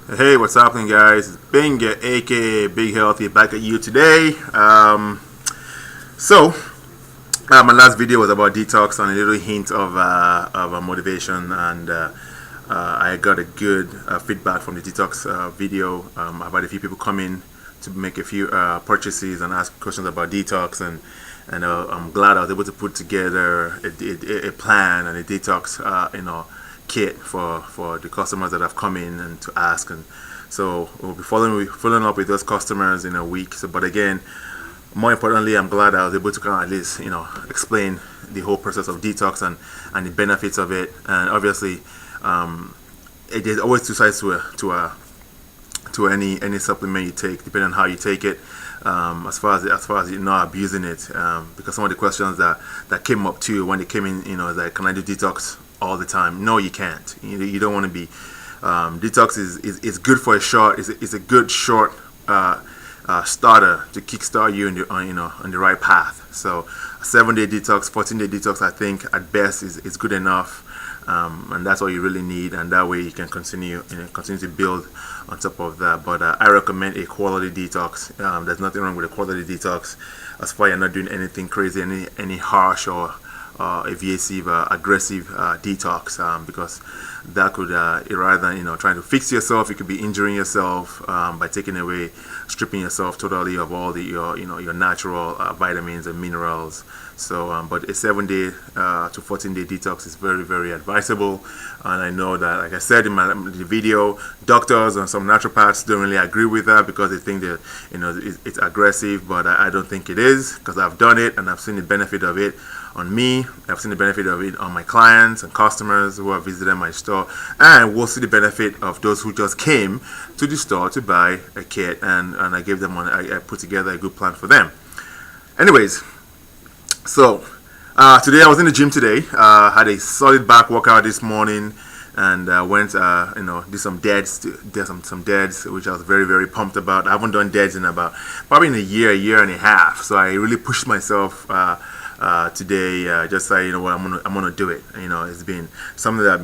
Hey, what's happening, guys? It's Binga, aka Big Healthy, back at you today. So, my last video was about detox and a little hint of motivation, and I got a good feedback from the detox video. I've had a few people come in to make a few purchases and ask questions about detox, and I'm glad I was able to put together a plan and a detox, kit for the customers that have come in and to ask. And so we'll be following up with those customers in a week. So, but again, more importantly, I'm glad I was able to kind of at least explain the whole process of detox and the benefits of it. And obviously, there's always two sides to any supplement you take, depending on how you take it. As far as you're not abusing it, because some of the questions that came up too when they came in, is like, can I do detox all the time? No, you can't. You don't want to be. Detox is good for a short. It's a good short starter to kickstart you on the right path. So a 7-day detox, 14-day detox, I think at best is good enough. And that's all you really need, and that way you can continue to build on top of that. But I recommend a quality detox. There's nothing wrong with a quality detox, as far as you're not doing anything crazy, any harsh or evasive, aggressive detox, because that could, rather than trying to fix yourself, you could be injuring yourself by stripping yourself totally of all your natural vitamins and minerals. So, but a 7-day to 14-day detox is very, very advisable. And I know that, like I said in the video, doctors and some naturopaths don't really agree with that because they think that it's aggressive. But I don't think it is, because I've done it and I've seen the benefit of it on me. I've seen the benefit of it on my clients and customers who have visited my store, and we'll see the benefit of those who just came to the store to buy a kit, and I gave them one. I put together a good plan for them. Anyways, so today I was in the gym today. Had a solid back workout this morning, and went did some deads, some deads, which I was very, very pumped about. I haven't done deads in about probably in a year and a half. So I really pushed myself today, just say, what, I'm gonna do it. It's been something that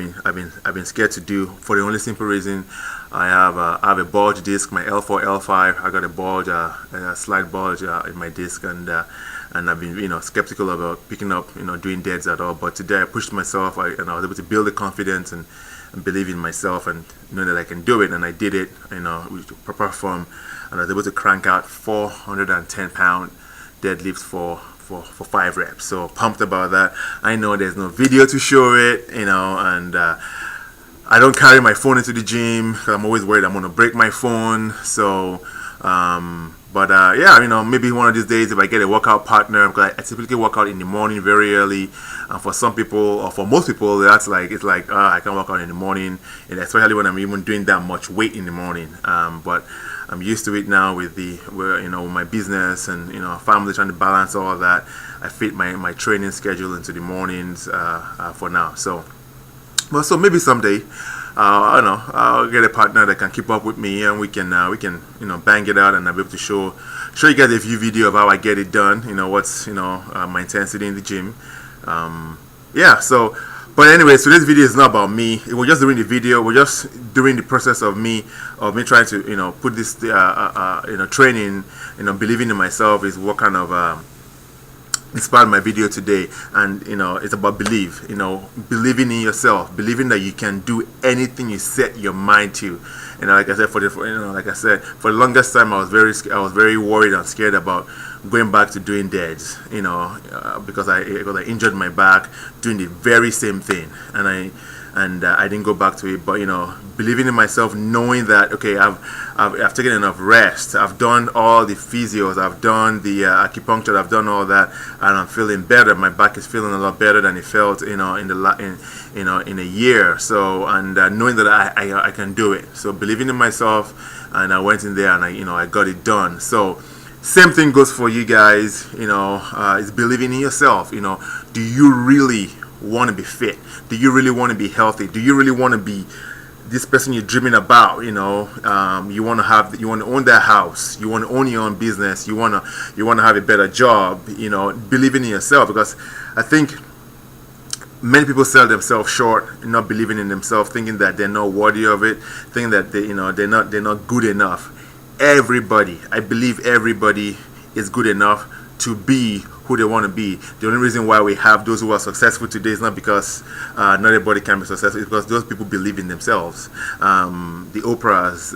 I've been scared to do, for the only simple reason I have a bulge disc, my L4 L5. I got a bulge, a slight bulge in my disc, and I've been skeptical about picking up doing deads at all. But today I pushed myself, and I was able to build the confidence and believe in myself and know that I can do it, and I did it with proper form, and I was able to crank out 410-pound deadlifts for 5 reps. So pumped about that. I know there's no video to show it, and I don't carry my phone into the gym because I'm always worried I'm gonna break my phone. So yeah, maybe one of these days if I get a workout partner, because I typically work out in the morning very early. And for some people, or for most people, it's like I can't work out in the morning, and especially when I'm even doing that much weight in the morning. But I'm used to it now with my business and family, trying to balance all of that. I fit my training schedule into the mornings for now. So maybe someday, I don't know, I'll get a partner that can keep up with me, and we can bang it out, and I'll be able to show you guys a few video of how I get it done. What's my intensity in the gym. Yeah. So, but anyway, so this video is not about me. We're just doing the video. We're just doing the process of me trying to put this training, believing in myself is what kind of inspired my video today. And it's about believing in yourself, believing that you can do anything you set your mind to. Like I said, for the longest time I was very worried and scared about going back to doing deads, because I injured my back doing the very same thing, and I didn't go back to it. But believing in myself, knowing that okay, I've taken enough rest, I've done all the physios, I've done the acupuncture, I've done all that, and I'm feeling better. My back is feeling a lot better than it felt in a year. So, and knowing that I can do it. So believing in myself, and I went in there and I got it done. So same thing goes for you guys. It's believing in yourself. Do you really want to be fit? Do you really want to be healthy? Do you really want to be this person you're dreaming about? You want to own that house. You want to own your own business. You want to have a better job. Believing in yourself, because I think many people sell themselves short, not believing in themselves, thinking that they're not worthy of it, thinking that they're not good enough. Everybody, I believe everybody is good enough to be who they want to be. The only reason why we have those who are successful today is not because not everybody can be successful. It's because those people believe in themselves. The Oprahs,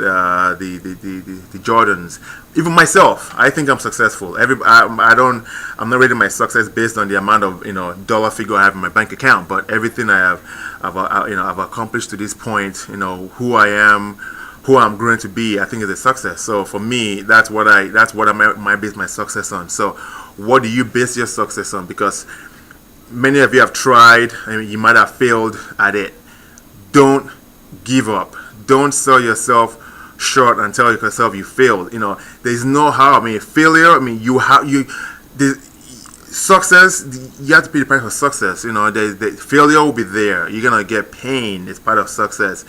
the Jordans, even myself. I think I'm successful. I'm not rating my success based on the amount of dollar figure I have in my bank account, but everything I've accomplished to this point. Who I am, who I'm going to be, I think is a success. So for me, that's what I might base my success on. So what do you base your success on? Because many of you have tried and you might have failed at it. Don't give up. Don't sell yourself short and tell yourself you failed. There's no how. Failure. The success. You have to pay the price for success. The failure will be there. You're gonna get pain. It's part of success.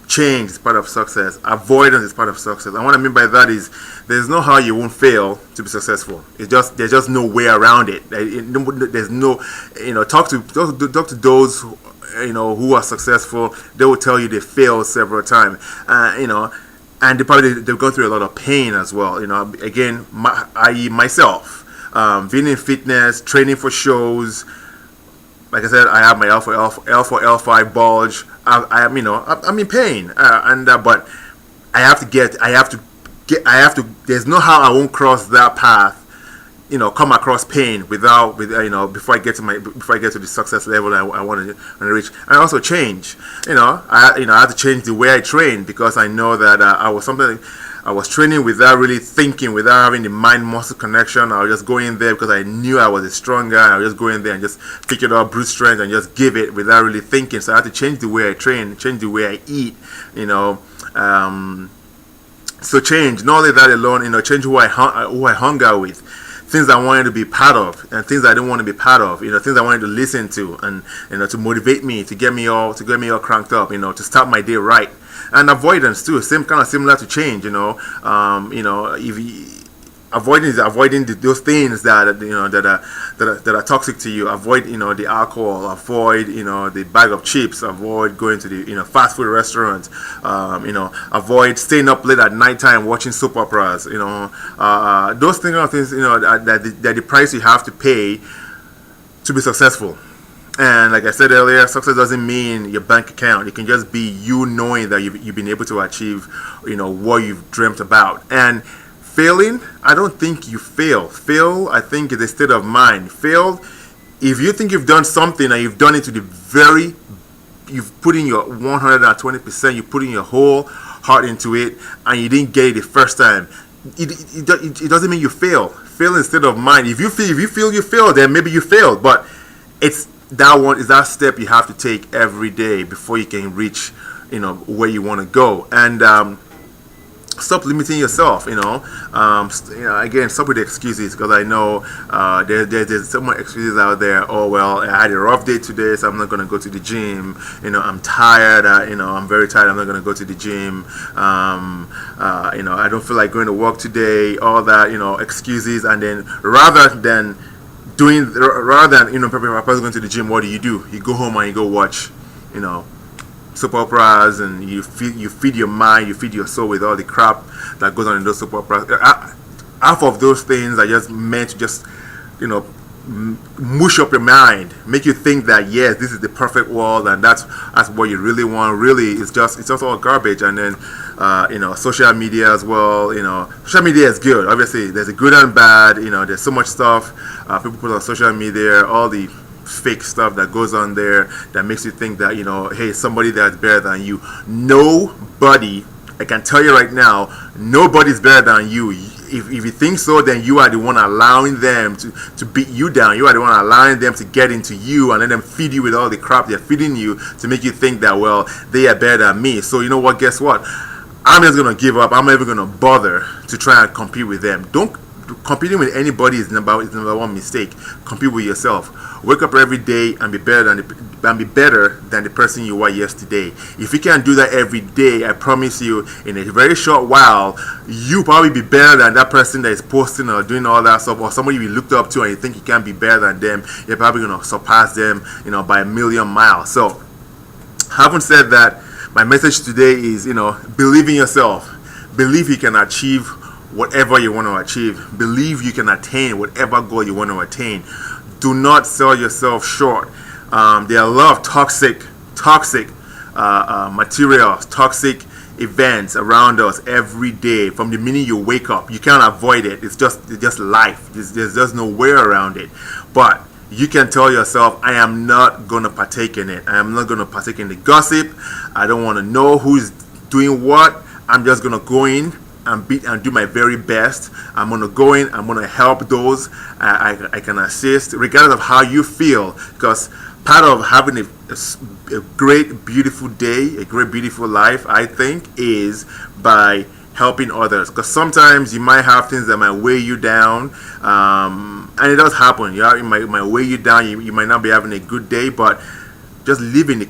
Change is part of success. Avoidance is part of success. And what I mean by that is there's no how you won't fail to be successful. There's just no way around it. There's no, talk to those who are successful. They will tell you they failed several times. And they've gone through a lot of pain as well. Again, i.e. myself, being in fitness, training for shows. Like I said, I have my L4, L5 bulge. I'm in pain, but I have to. There's no how I won't cross that path. Come across pain before I get to the success level I want to reach, and also change. I have to change the way I train because I know that I was training without really thinking, without having the mind-muscle connection. I was just going there because I knew I was stronger. I was just going there and just pick it up, brute strength, and just give it without really thinking. So I had to change the way I train, change the way I eat. So change. Not only that alone, change who I hung out with. Things I wanted to be part of and things I didn't want to be part of. Things I wanted to listen to and to motivate me, to get me all cranked up. To start my day right. And avoidance too, similar to change. Avoiding those things that are toxic to you. Avoid the alcohol. Avoid the bag of chips. Avoid going to the fast food restaurants. Avoid staying up late at nighttime watching soap operas. Those things are things that the price you have to pay to be successful. And like I said earlier, success doesn't mean your bank account. It can just be you knowing that you've been able to achieve, what you've dreamt about. And failing, I don't think you fail. Fail, I think, is a state of mind. Fail, if you think you've done something and you've done it to you've put in your 120%, you put in your whole heart into it, and you didn't get it the first time, it doesn't mean you fail. Fail is a state of mind. If you feel you failed, then maybe you failed. But it's that step you have to take every day before you can reach where you want to go. And stop limiting yourself. Again, stop with the excuses, because I know there's so many excuses out there. Oh well, I had a rough day today, so I'm not going to go to the gym. I'm tired. I'm very tired. I'm not going to go to the gym. I don't feel like going to work today. All that excuses, and then rather than preparing a person going to the gym, what do? You go home and you go watch, soap operas, and you feed your mind, you feed your soul with all the crap that goes on in those soap operas. Half of those things are just meant to just, mush up your mind, make you think that yes, this is the perfect world, and that's what you really want. Really, it's just all garbage. And then social media as well. Social media is good. Obviously, there's a good and bad. There's so much stuff people put on social media, all the fake stuff that goes on there that makes you think that hey, somebody that's better than you. Nobody, I can tell you right now, nobody's better than you. If you think so, then you are the one allowing them to beat you down. You are the one allowing them to get into you and let them feed you with all the crap they're feeding you to make you think that, well, they are better than me. So you know what? Guess what? I'm just gonna give up. I'm never gonna bother to try and compete with them. Don't competing with anybody is number one mistake. Compete with yourself. Wake up every day and be better than the person you were yesterday. If you can do that every day, I promise you, in a very short while, you probably be better than that person that is posting or doing all that stuff, or somebody you looked up to and you think you can be better than them. You're probably gonna surpass them, by a million miles. So, having said that, my message today is, believe in yourself. Believe you can achieve whatever you want to achieve. Believe you can attain whatever goal you want to attain. Do not sell yourself short. There are a lot of toxic materials, toxic events around us every day. From the minute you wake up, you can't avoid it. It's just life. There's just no way around it. But you can tell yourself, I am not going to partake in it. I am not going to partake in the gossip. I don't want to know who's doing what. I'm just going to go in and do my very best. I'm going to go in. I'm going to help those I can assist, regardless of how you feel. Because part of having a great, beautiful day, a great, beautiful life, I think, is by helping others. Because sometimes you might have things that might weigh you down, and it does happen. It might weigh you down. You might not be having a good day, but just live in the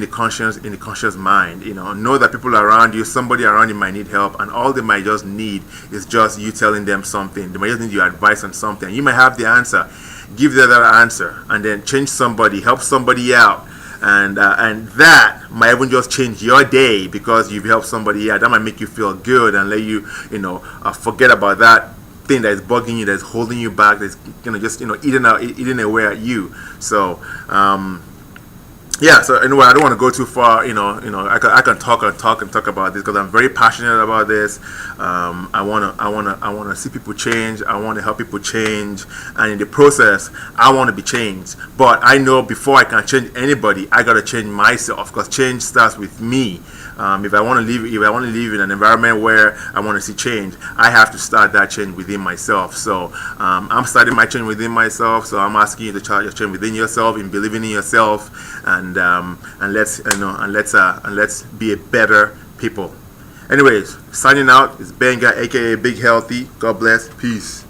conscious mind. Know that people around you, somebody around you might need help, and all they might just need is just you telling them something. They might just need your advice on something. You might have the answer. Give the other answer, and then change somebody, help somebody out, and that might even just change your day because you've helped somebody out. That might make you feel good and let you, forget about that thing that is bugging you, that's holding you back, that's just eating away at you. So. Yeah, so anyway, I don't want to go too far. I can talk about this because I'm very passionate about this. I wanna see people change. I want to help people change, and in the process, I want to be changed. But I know before I can change anybody, I gotta change myself, because change starts with me. If I want to live in an environment where I want to see change, I have to start that change within myself. So I'm starting my change within myself. So I'm asking you to start your change within yourself, in believing in yourself, and let's be a better people. Anyways, signing out is Benga, aka Big Healthy. God bless. Peace.